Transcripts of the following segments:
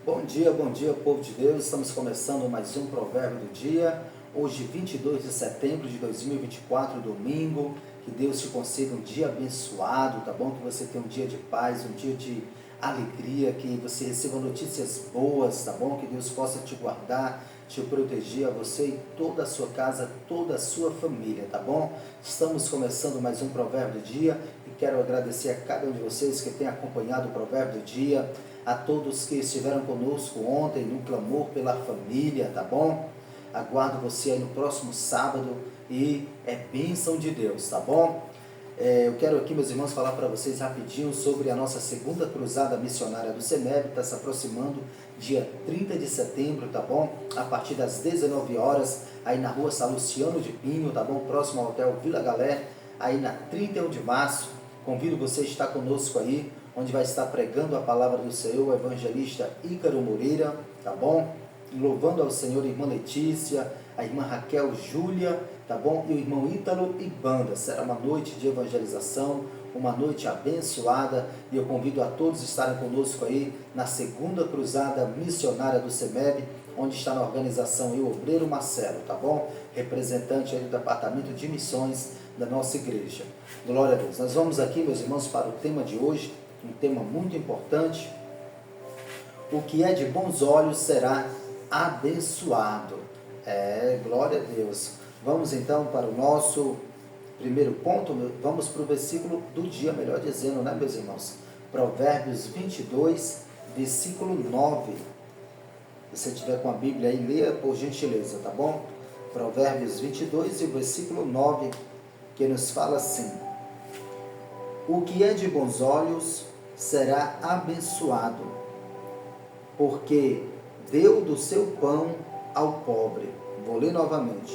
Bom dia, povo de Deus. Estamos começando mais um Provérbio do Dia. Hoje, 22 de setembro de 2024, domingo. Que Deus te conceda um dia abençoado, tá bom? Que você tenha um dia de paz, um dia de alegria, que você receba notícias boas, tá bom? Que Deus possa te guardar, te proteger, a você e toda a sua casa, toda a sua família, tá bom? Estamos começando mais um Provérbio do Dia e quero agradecer a cada um de vocês que tem acompanhado o Provérbio do Dia, a todos que estiveram conosco ontem no clamor pela família, tá bom? Aguardo você aí no próximo sábado e é bênção de Deus, tá bom? Eu quero aqui, meus irmãos, falar para vocês rapidinho sobre a nossa segunda cruzada missionária do CEMEB. Está se aproximando dia 30 de setembro, tá bom? A partir das 19 horas, aí na rua Salustiano de Pinho, tá bom? Próximo ao Hotel Vila Galé, aí na 31 de março. Convido você a estar conosco aí, onde vai estar pregando a palavra do Senhor, o evangelista Ícaro Moreira, tá bom? Louvando ao Senhor a irmã Letícia, a irmã Raquel Júlia, tá bom? E o irmão Ítalo e banda. Será uma noite de evangelização, uma noite abençoada, e eu convido a todos a estarem conosco aí na segunda cruzada missionária do CEMEB, onde está na organização o obreiro Marcelo, tá bom? Representante aí do departamento de missões da nossa igreja. Glória a Deus. Nós vamos aqui, meus irmãos, para o tema de hoje, um tema muito importante. O que é de bons olhos será abençoado. Glória a Deus. Vamos então para o nosso primeiro ponto, vamos para o versículo do dia, melhor dizendo, né, meus irmãos? Provérbios 22, versículo 9. Se você tiver com a Bíblia aí, leia por gentileza, tá bom? Provérbios 22 e versículo 9, que nos fala assim: o que é de bons olhos será abençoado, porque deu do seu pão ao pobre. Vou ler novamente.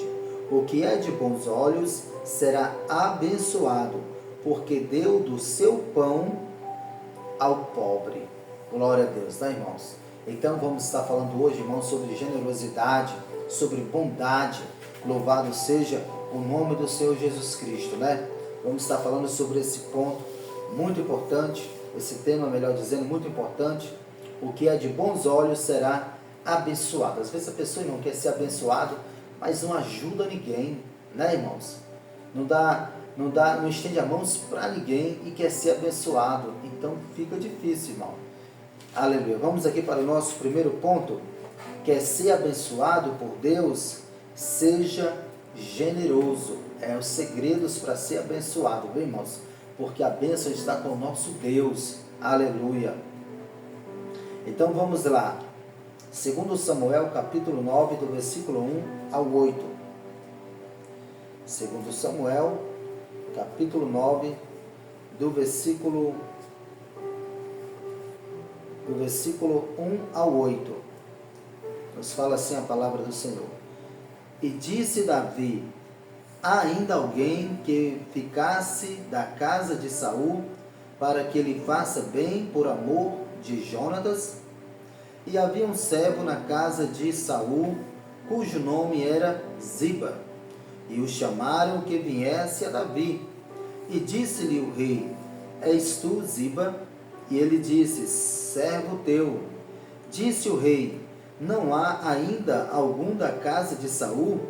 O que é de bons olhos será abençoado, porque deu do seu pão ao pobre. Glória a Deus, tá, irmãos? Então vamos estar falando hoje, irmãos, sobre generosidade, sobre bondade. Louvado seja o nome do Senhor Jesus Cristo, né? Vamos estar falando sobre esse ponto muito importante, esse tema, melhor dizendo, muito importante. O que é de bons olhos será abençoado. Às vezes a pessoa não quer ser abençoado, mas não ajuda ninguém, né, irmãos? Não estende as mãos para ninguém e quer ser abençoado. Então fica difícil, irmão. Aleluia. Vamos aqui para o nosso primeiro ponto. Quer ser abençoado por Deus? Seja generoso. É os segredos para ser abençoado, viu, irmãos? Porque a bênção está com o nosso Deus. Aleluia. Então vamos lá. 2 Samuel, capítulo 9, do versículo 1 ao 8. 2 Samuel, capítulo 9, do versículo 1 ao 8. Nos fala assim a palavra do Senhor. E disse Davi: há ainda alguém que ficasse da casa de Saul, para que ele faça bem por amor de Jonatas? E havia um servo na casa de Saul, cujo nome era Ziba, e o chamaram que viesse a Davi. E disse-lhe o rei: és tu, Ziba? E ele disse: servo teu. Disse o rei: não há ainda algum da casa de Saul,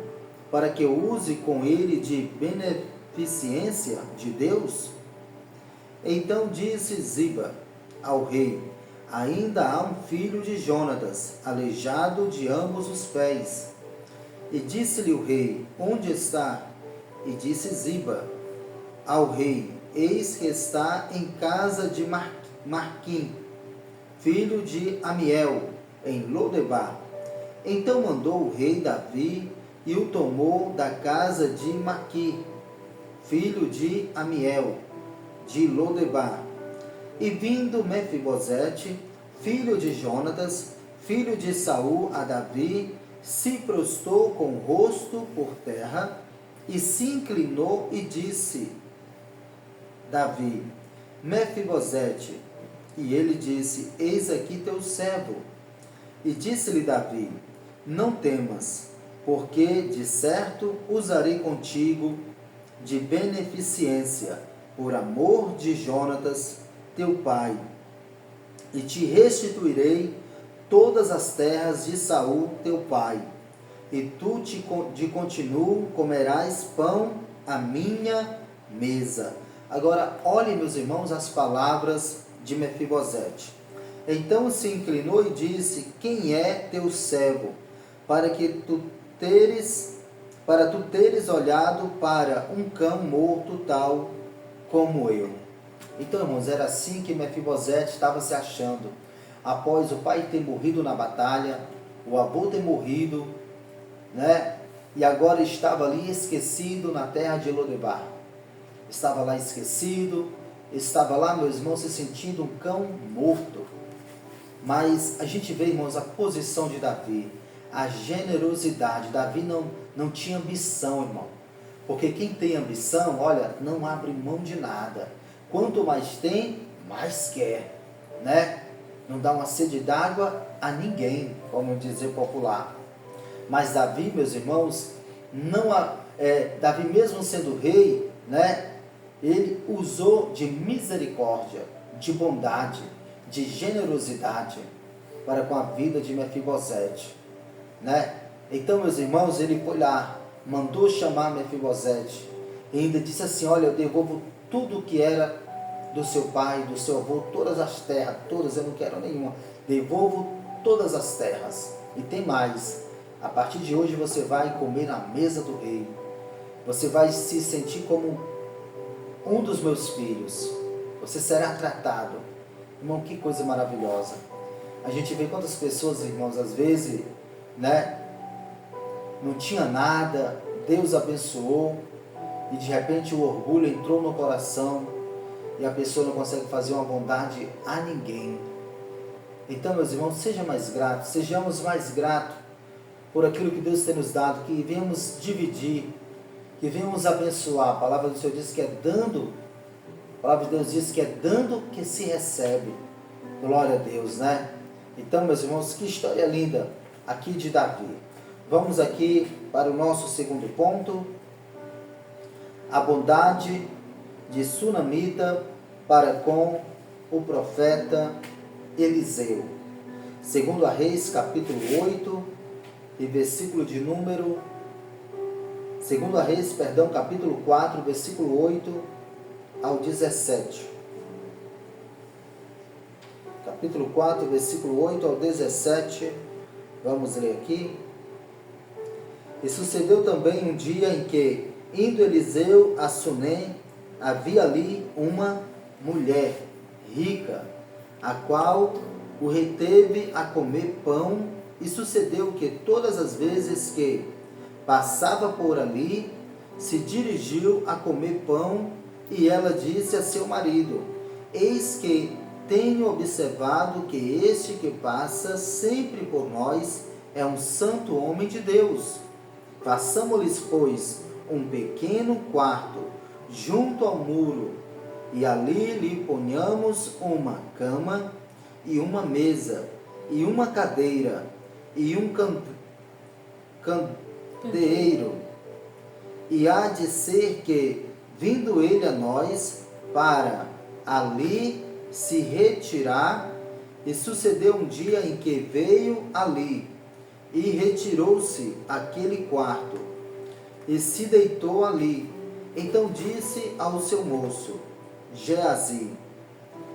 para que eu use com ele de beneficência de Deus? Então disse Ziba ao rei: ainda há um filho de Jonatas, aleijado de ambos os pés. E disse-lhe o rei: onde está? E disse Ziba ao rei: eis que está em casa de Marquim, filho de Amiel, em Lodebar. Então mandou o rei Davi e o tomou da casa de Marquim, filho de Amiel, de Lodebar. E vindo Mefibosete, filho de Jonatas, filho de Saul, a Davi, se prostrou com o rosto por terra e se inclinou e disse: Davi, Mefibosete. E ele disse: eis aqui teu servo. E disse-lhe Davi: não temas, porque de certo usarei contigo de beneficência, por amor de Jonatas, teu pai, e te restituirei todas as terras de Saul teu pai, e tu de continuo comerás pão à minha mesa. Agora, olhem, meus irmãos, as palavras de Mefibosete. Então se inclinou e disse: quem é teu servo, para tu teres olhado para um cão morto tal como eu? Então, irmãos, era assim que Mefibosete estava se achando. Após o pai ter morrido na batalha, o avô ter morrido, né? E agora estava ali esquecido na terra de Lodebar. Estava lá esquecido, estava lá, meus irmãos, se sentindo um cão morto. Mas a gente vê, irmãos, a posição de Davi, a generosidade. Davi não tinha ambição, irmão. Porque quem tem ambição, olha, não abre mão de nada. Quanto mais tem, mais quer, né? Não dá uma sede d'água a ninguém, como dizer popular. Mas Davi, meus irmãos, Davi mesmo sendo rei, né? Ele usou de misericórdia, de bondade, de generosidade para com a vida de Mefibosete, né? Então, meus irmãos, ele foi lá, mandou chamar Mefibosete e ainda disse assim: olha, eu devolvo tudo o que era do seu pai, do seu avô, todas as terras, todas, eu não quero nenhuma, devolvo todas as terras. E tem mais, a partir de hoje você vai comer na mesa do rei, você vai se sentir como um dos meus filhos, você será tratado. Irmão, que coisa maravilhosa. A gente vê quantas pessoas, irmãos, às vezes, né, não tinha nada, Deus abençoou, e de repente o orgulho entrou no coração, e a pessoa não consegue fazer uma bondade a ninguém. Então, meus irmãos, seja mais grato, sejamos mais gratos por aquilo que Deus tem nos dado, que venhamos dividir, que venhamos abençoar. A palavra do Senhor diz que é dando, a palavra de Deus diz que é dando que se recebe. Glória a Deus, né? Então, meus irmãos, que história linda aqui de Davi. Vamos aqui para o nosso segundo ponto. A bondade de Sunamita para com o profeta Eliseu. Segundo a Reis, capítulo 8, e versículo de número... Segundo a Reis, capítulo 4, versículo 8 ao 17. Capítulo 4, versículo 8 ao 17. Vamos ler aqui. E sucedeu também um dia em que, indo Eliseu a Sunem, havia ali uma mulher rica, a qual o reteve a comer pão, e sucedeu que todas as vezes que passava por ali, se dirigiu a comer pão, e ela disse a seu marido: eis que tenho observado que este que passa sempre por nós é um santo homem de Deus. Façamo-lhes, pois, um pequeno quarto junto ao muro, e ali lhe ponhamos uma cama, e uma mesa, e uma cadeira, e um candeeiro. E há de ser que, vindo ele a nós, para ali se retirar, e sucedeu um dia em que veio ali, e retirou-se àquele quarto, e se deitou ali. Então disse ao seu moço, Geazi: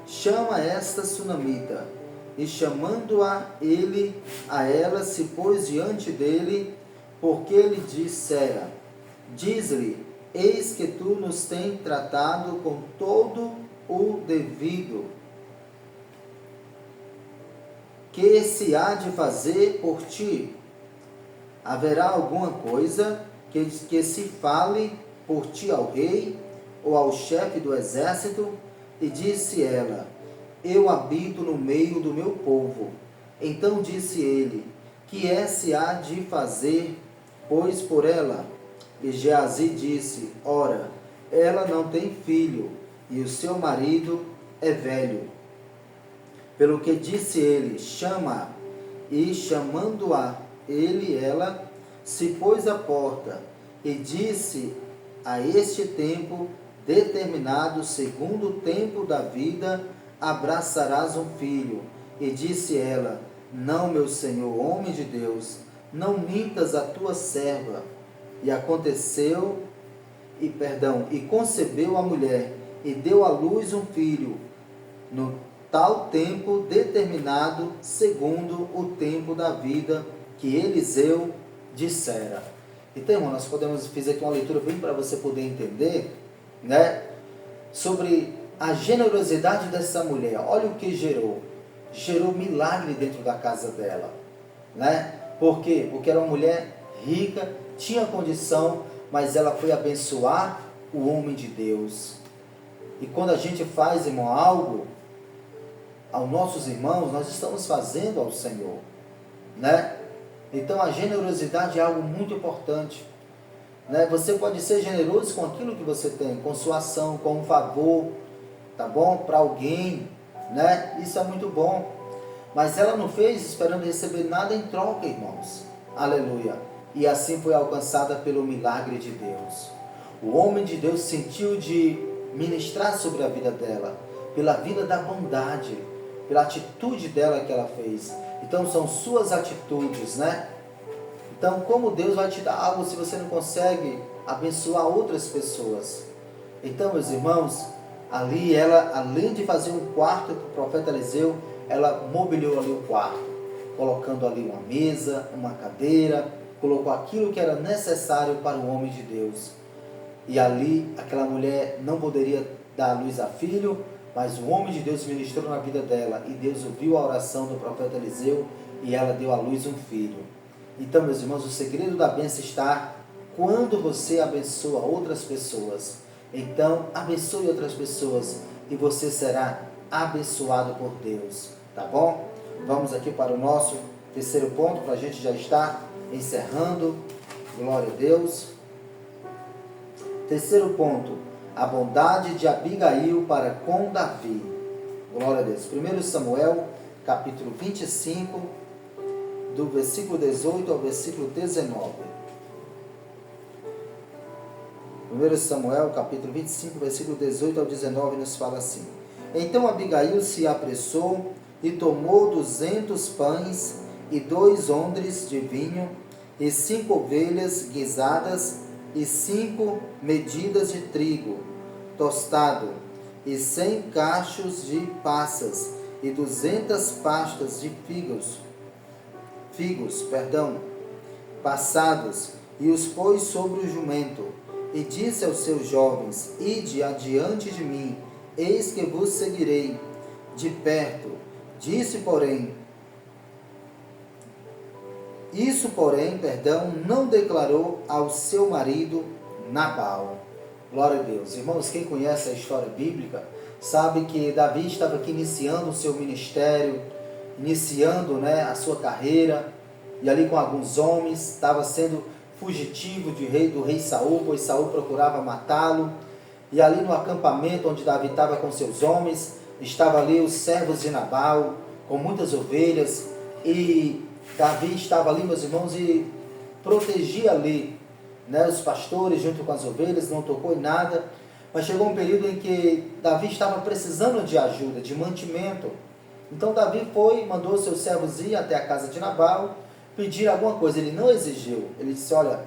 chama esta sunamita. E chamando-a ele, a ela se pôs diante dele, porque lhe dissera: diz-lhe, eis que tu nos tens tratado com todo o devido. Que se há de fazer por ti? Haverá alguma coisa que se fale por ti ao rei, ou ao chefe do exército? E disse ela: eu habito no meio do meu povo. Então disse ele: que se há de fazer, pois, por ela? E Geazi disse: ora, ela não tem filho, e o seu marido é velho. Pelo que disse ele: chama-a. E chamando-a ele, ela se pôs à porta, e disse: a este tempo determinado, segundo o tempo da vida, abraçarás um filho. E disse ela: não, meu senhor, homem de Deus, não mintas a tua serva. E aconteceu, e concebeu a mulher, e deu à luz um filho, no tal tempo determinado, segundo o tempo da vida que Eliseu dissera. Então, irmão, nós fiz aqui uma leitura bem para você poder entender, né, sobre a generosidade dessa mulher. Olha o que gerou. Gerou milagre dentro da casa dela, né? Por quê? Porque era uma mulher rica, tinha condição, mas ela foi abençoar o homem de Deus. E quando a gente faz, irmão, algo aos nossos irmãos, nós estamos fazendo ao Senhor, né? Então a generosidade é algo muito importante, né? Você pode ser generoso com aquilo que você tem, com sua ação, com um favor, tá bom? Para alguém, né? Isso é muito bom. Mas ela não fez esperando receber nada em troca, irmãos. Aleluia. E assim foi alcançada pelo milagre de Deus. O homem de Deus sentiu de ministrar sobre a vida dela, pela vida da bondade, pela atitude dela que ela fez. Então são suas atitudes, né? Então como Deus vai te dar algo se você não consegue abençoar outras pessoas? Então, meus irmãos, ali ela, além de fazer um quarto para o profeta Eliseu, ela mobiliou ali o quarto, colocando ali uma mesa, uma cadeira, colocou aquilo que era necessário para o homem de Deus. E ali aquela mulher não poderia dar à luz a filho, mas o homem de Deus ministrou na vida dela, e Deus ouviu a oração do profeta Eliseu, e ela deu à luz um filho. Então, meus irmãos, o segredo da bênção está quando você abençoa outras pessoas. Então, abençoe outras pessoas, e você será abençoado por Deus, tá bom? Vamos aqui para o nosso terceiro ponto, para a gente já estar encerrando. Glória a Deus. Terceiro ponto, a bondade de Abigail para com Davi. Glória a Deus. 1 Samuel, capítulo 25, do versículo 18 ao versículo 19. 1 Samuel, capítulo 25, versículo 18 ao 19, nos fala assim: Então Abigail se apressou e tomou 200 pães e 2 odres de vinho, e 5 ovelhas guisadas, e 5 medidas de trigo tostado, e 100 cachos de passas, e 200 pastas de figos passados, e os pôs sobre o jumento, e disse aos seus jovens: Ide adiante de mim, eis que vos seguirei de perto. Isso, porém, não declarou ao seu marido Nabal. Glória a Deus. Irmãos, quem conhece a história bíblica, sabe que Davi estava aqui iniciando o seu ministério, iniciando, né, a sua carreira, e ali com alguns homens, estava sendo fugitivo do rei Saul, pois Saul procurava matá-lo. E ali no acampamento onde Davi estava com seus homens, estava ali os servos de Nabal, com muitas ovelhas, e Davi estava ali, meus irmãos, e protegia ali, né, os pastores junto com as ovelhas, não tocou em nada. Mas chegou um período em que Davi estava precisando de ajuda, de mantimento. Então Davi mandou seus servos ir até a casa de Nabal, pedir alguma coisa. Ele não exigiu, ele disse: olha,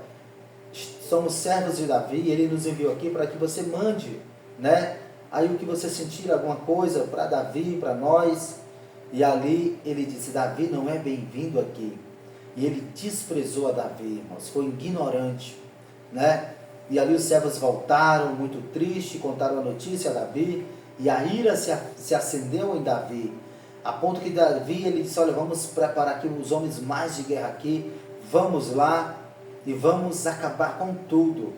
somos servos de Davi, ele nos enviou aqui para que você mande, né? Aí o que você sentir, alguma coisa para Davi, para nós. E ali ele disse: Davi não é bem-vindo aqui. E ele desprezou a Davi, irmãos, foi ignorante, né? E ali os servos voltaram muito tristes, contaram a notícia a Davi, e a ira se acendeu em Davi, a ponto que Davi, ele disse: olha, vamos preparar aqui os homens mais de guerra aqui, vamos lá e vamos acabar com tudo.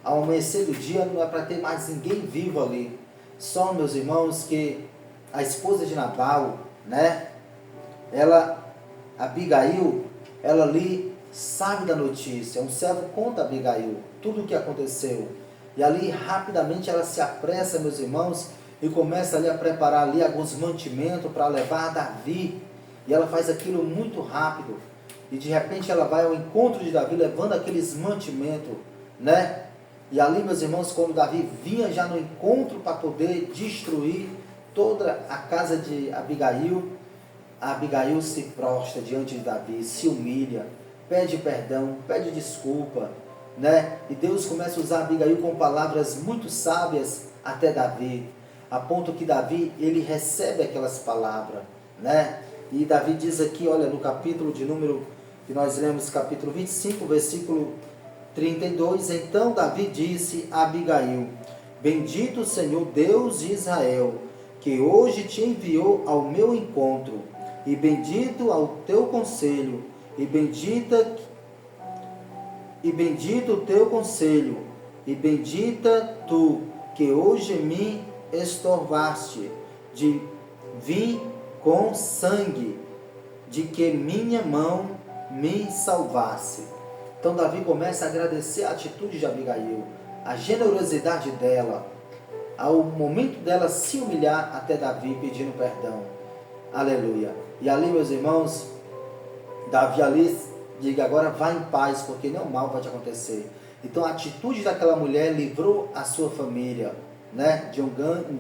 Ao amanhecer do dia não é para ter mais ninguém vivo ali. Só, meus irmãos, que a esposa de Nabal, né, Abigail, ela ali sabe da notícia, um servo conta a Abigail tudo o que aconteceu, e ali rapidamente ela se apressa, meus irmãos, e começa ali a preparar ali alguns mantimentos para levar a Davi, e ela faz aquilo muito rápido, e de repente ela vai ao encontro de Davi, levando aqueles mantimentos, né, e ali, meus irmãos, quando Davi vinha já no encontro para poder destruir toda a casa de Abigail, a Abigail se prostra diante de Davi, se humilha, pede perdão, pede desculpa, né? E Deus começa a usar Abigail com palavras muito sábias até Davi, a ponto que Davi, ele recebe aquelas palavras, né? E Davi diz aqui, olha, no capítulo de número, que nós lemos, capítulo 25, versículo 32, então Davi disse a Abigail, bendito o Senhor Deus de Israel, que hoje te enviou ao meu encontro, e bendito ao teu conselho, e bendito o teu conselho, e bendita tu, que hoje me estorvaste, de vir com sangue, de que minha mão me salvasse. Então Davi começa a agradecer a atitude de Abigail, a generosidade dela, ao momento dela se humilhar até Davi pedindo perdão. Aleluia. E ali, meus irmãos, Davi ali diga, agora vá em paz, porque nenhum mal vai te acontecer. Então a atitude daquela mulher livrou a sua família, né, de um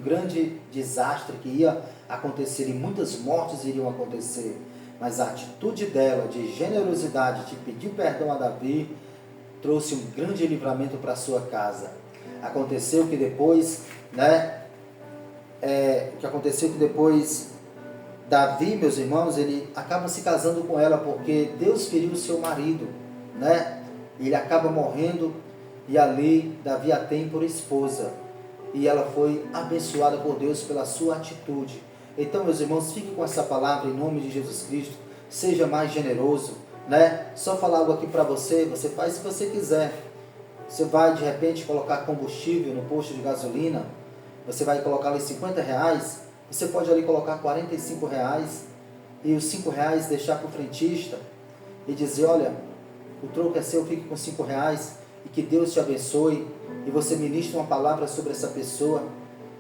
grande desastre que ia acontecer e muitas mortes iriam acontecer. Mas a atitude dela de generosidade, de pedir perdão a Davi, trouxe um grande livramento para a sua casa. Aconteceu que depois, Davi, meus irmãos, ele acaba se casando com ela porque Deus feriu o seu marido, né? Ele acaba morrendo e ali Davi a tem por esposa. E ela foi abençoada por Deus pela sua atitude. Então, meus irmãos, fique com essa palavra em nome de Jesus Cristo. Seja mais generoso, né? Só falar algo aqui para você, você faz se você quiser. Você vai, de repente, colocar combustível no posto de gasolina, você vai colocar ali R$50, você pode ali colocar R$45 e os R$5 deixar para o frentista e dizer, olha, o troco é seu, fique com R$5 e que Deus te abençoe, e você ministra uma palavra sobre essa pessoa.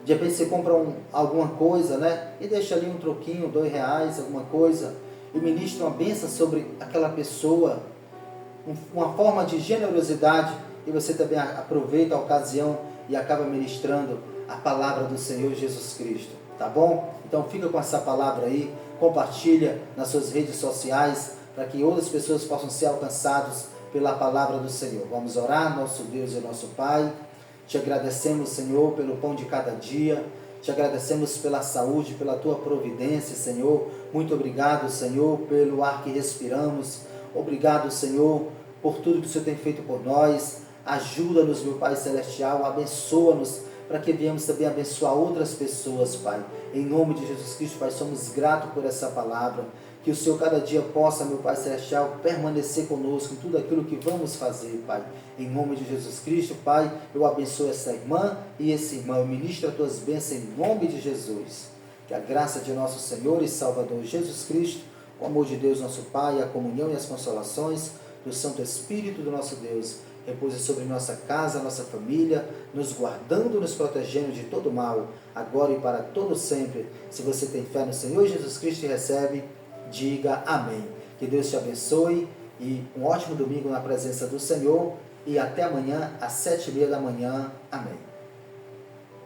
De repente você compra alguma coisa, né? E deixa ali um troquinho, R$2, alguma coisa, e ministra uma bênção sobre aquela pessoa, uma forma de generosidade, e você também aproveita a ocasião e acaba ministrando a palavra do Senhor Jesus Cristo, tá bom? Então fica com essa palavra aí, compartilha nas suas redes sociais, para que outras pessoas possam ser alcançadas pela palavra do Senhor. Vamos orar, nosso Deus e nosso Pai. Te agradecemos, Senhor, pelo pão de cada dia. Te agradecemos pela saúde, pela Tua providência, Senhor. Muito obrigado, Senhor, pelo ar que respiramos. Obrigado, Senhor, por tudo que o Senhor tem feito por nós. Ajuda-nos, meu Pai Celestial. Abençoa-nos para que venhamos também abençoar outras pessoas, Pai. Em nome de Jesus Cristo, Pai, somos gratos por essa palavra. Que o Senhor cada dia possa, meu Pai Celestial, permanecer conosco em tudo aquilo que vamos fazer, Pai. Em nome de Jesus Cristo, Pai, eu abençoo essa irmã e esse irmão. Eu ministro as tuas bênçãos em nome de Jesus. Que a graça de nosso Senhor e Salvador Jesus Cristo, o amor de Deus nosso Pai, a comunhão e as consolações do Santo Espírito do nosso Deus, repouse sobre nossa casa, nossa família, nos guardando, nos protegendo de todo mal, agora e para todo sempre. Se você tem fé no Senhor Jesus Cristo e recebe, diga amém. Que Deus te abençoe e um ótimo domingo na presença do Senhor. E até amanhã às 7h30 da manhã. Amém.